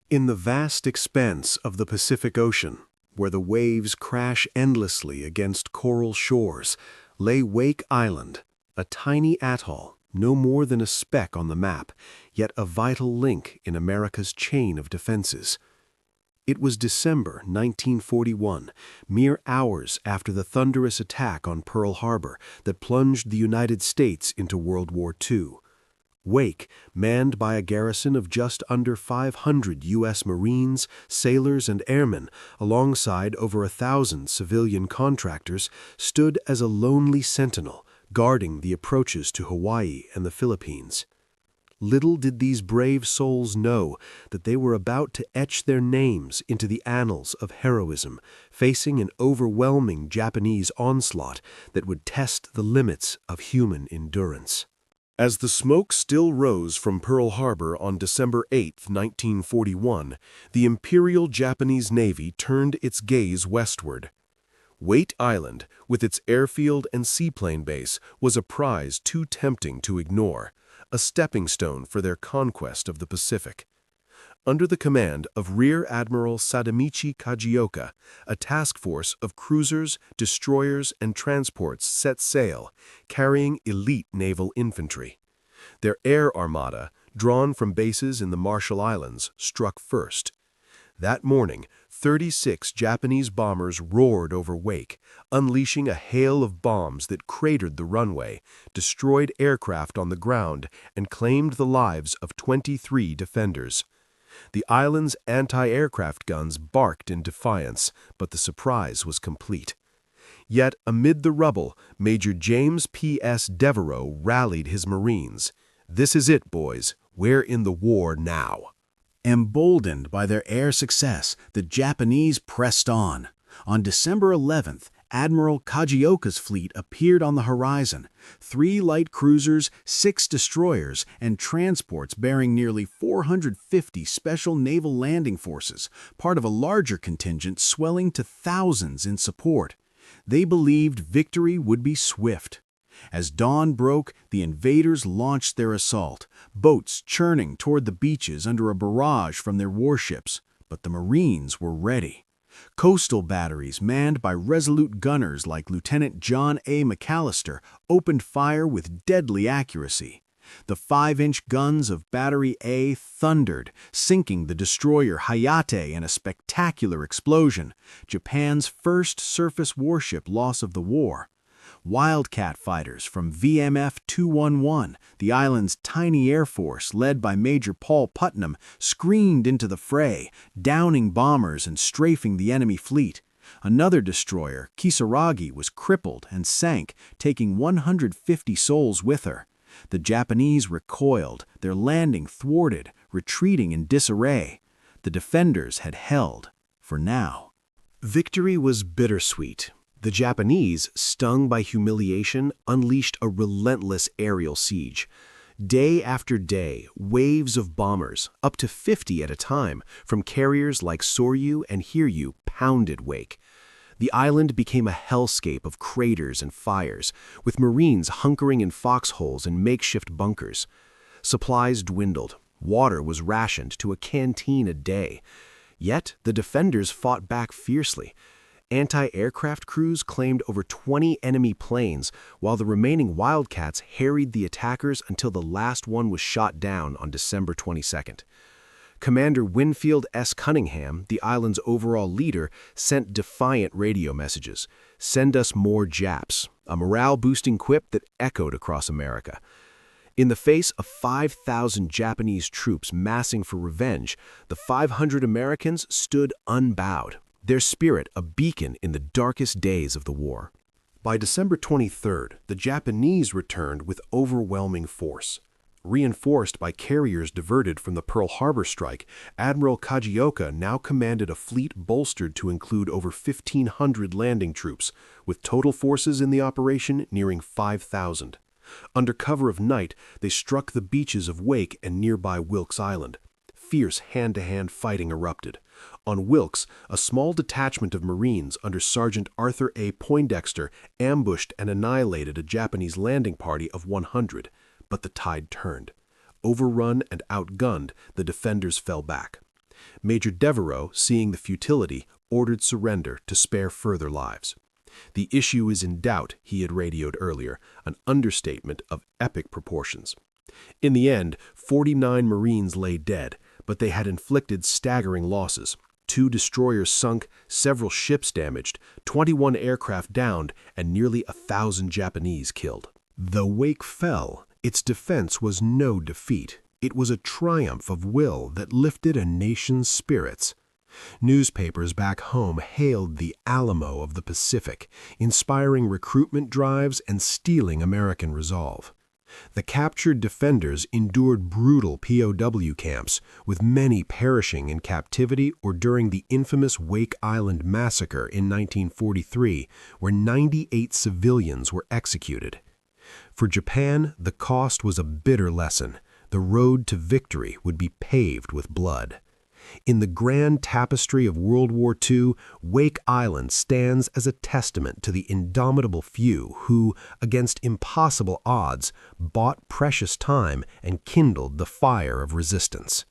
In the vast expanse of the Pacific Ocean, where the waves crash endlessly against coral shores, lay Wake Island, a tiny atoll, no more than a speck on the map, yet a vital link in America's chain of defenses. It was December 1941, mere hours after the thunderous attack on Pearl Harbor that plunged the United States into World War II. Wake, manned by a garrison of just under 500 U.S. Marines, sailors, and airmen, alongside over 1,000 civilian contractors, stood as a lonely sentinel, guarding the approaches to Hawaii and the Philippines. Little did these brave souls know that they were about to etch their names into the annals of heroism, facing an overwhelming Japanese onslaught that would test the limits of human endurance. As the smoke still rose from Pearl Harbor on December 8, 1941, the Imperial Japanese Navy turned its gaze westward. Wake Island, with its airfield and seaplane base, was a prize too tempting to ignore, a stepping stone for their conquest of the Pacific. Under the command of Rear Admiral Sadamichi Kajioka, a task force of cruisers, destroyers, and transports set sail, carrying elite naval infantry. Their air armada, drawn from bases in the Marshall Islands, struck first. That morning, 36 Japanese bombers roared over Wake, unleashing a hail of bombs that cratered the runway, destroyed aircraft on the ground, and claimed the lives of 23 defenders. The island's anti-aircraft guns barked in defiance, but the surprise was complete. Yet, amid the rubble, Major James P.S. Devereaux rallied his Marines. "This is it, boys. We're in the war now." Emboldened by their air success, the Japanese pressed on. On December 11th, Admiral Kajioka's fleet appeared on the horizon. 3 light cruisers, 6 destroyers, and transports bearing nearly 450 special naval landing forces, part of a larger contingent swelling to thousands in support. They believed victory would be swift. As dawn broke, the invaders launched their assault, boats churning toward the beaches under a barrage from their warships. But the Marines were ready. Coastal batteries manned by resolute gunners like Lieutenant John A. McAllister opened fire with deadly accuracy. The 5-inch guns of Battery A thundered, sinking the destroyer Hayate in a spectacular explosion, Japan's first surface warship loss of the war. Wildcat fighters from VMF 211, the island's tiny air force led by Major Paul Putnam, screamed into the fray, downing bombers and strafing the enemy fleet. Another destroyer, Kisaragi, was crippled and sank, taking 150 souls with her. The Japanese recoiled, their landing thwarted, retreating in disarray. The defenders had held, for now. Victory was bittersweet. The Japanese, stung by humiliation, unleashed a relentless aerial siege. Day after day, waves of bombers, up to 50 at a time, from carriers like Soryu and Hiryu, pounded Wake. The island became a hellscape of craters and fires, with Marines hunkering in foxholes and makeshift bunkers. Supplies dwindled. Water was rationed to a canteen a day. Yet the defenders fought back fiercely. Anti-aircraft crews claimed over 20 enemy planes, while the remaining Wildcats harried the attackers until the last one was shot down on December 22nd. Commander Winfield S. Cunningham, the island's overall leader, sent defiant radio messages. "Send us more Japs," a morale-boosting quip that echoed across America. In the face of 5,000 Japanese troops massing for revenge, the 500 Americans stood unbowed, their spirit a beacon in the darkest days of the war. By December 23rd, the Japanese returned with overwhelming force. Reinforced by carriers diverted from the Pearl Harbor strike, Admiral Kajioka now commanded a fleet bolstered to include over 1,500 landing troops, with total forces in the operation nearing 5,000. Under cover of night, they struck the beaches of Wake and nearby Wilkes Island. Fierce hand-to-hand fighting erupted. On Wilkes, a small detachment of Marines under Sergeant Arthur A. Poindexter ambushed and annihilated a Japanese landing party of 100. But the tide turned. Overrun and outgunned, the defenders fell back. Major Devereux, seeing the futility, ordered surrender to spare further lives. "The issue is in doubt," he had radioed earlier, an understatement of epic proportions. In the end, 49 Marines lay dead, but they had inflicted staggering losses. 2 destroyers sunk, several ships damaged, 21 aircraft downed, and nearly 1,000 Japanese killed. Though Wake fell, its defense was no defeat. It was a triumph of will that lifted a nation's spirits. Newspapers back home hailed the Alamo of the Pacific, inspiring recruitment drives and steeling American resolve. The captured defenders endured brutal POW camps, with many perishing in captivity or during the infamous Wake Island Massacre in 1943, where 98 civilians were executed. For Japan, the cost was a bitter lesson. The road to victory would be paved with blood. In the grand tapestry of World War II, Wake Island stands as a testament to the indomitable few who, against impossible odds, bought precious time and kindled the fire of resistance.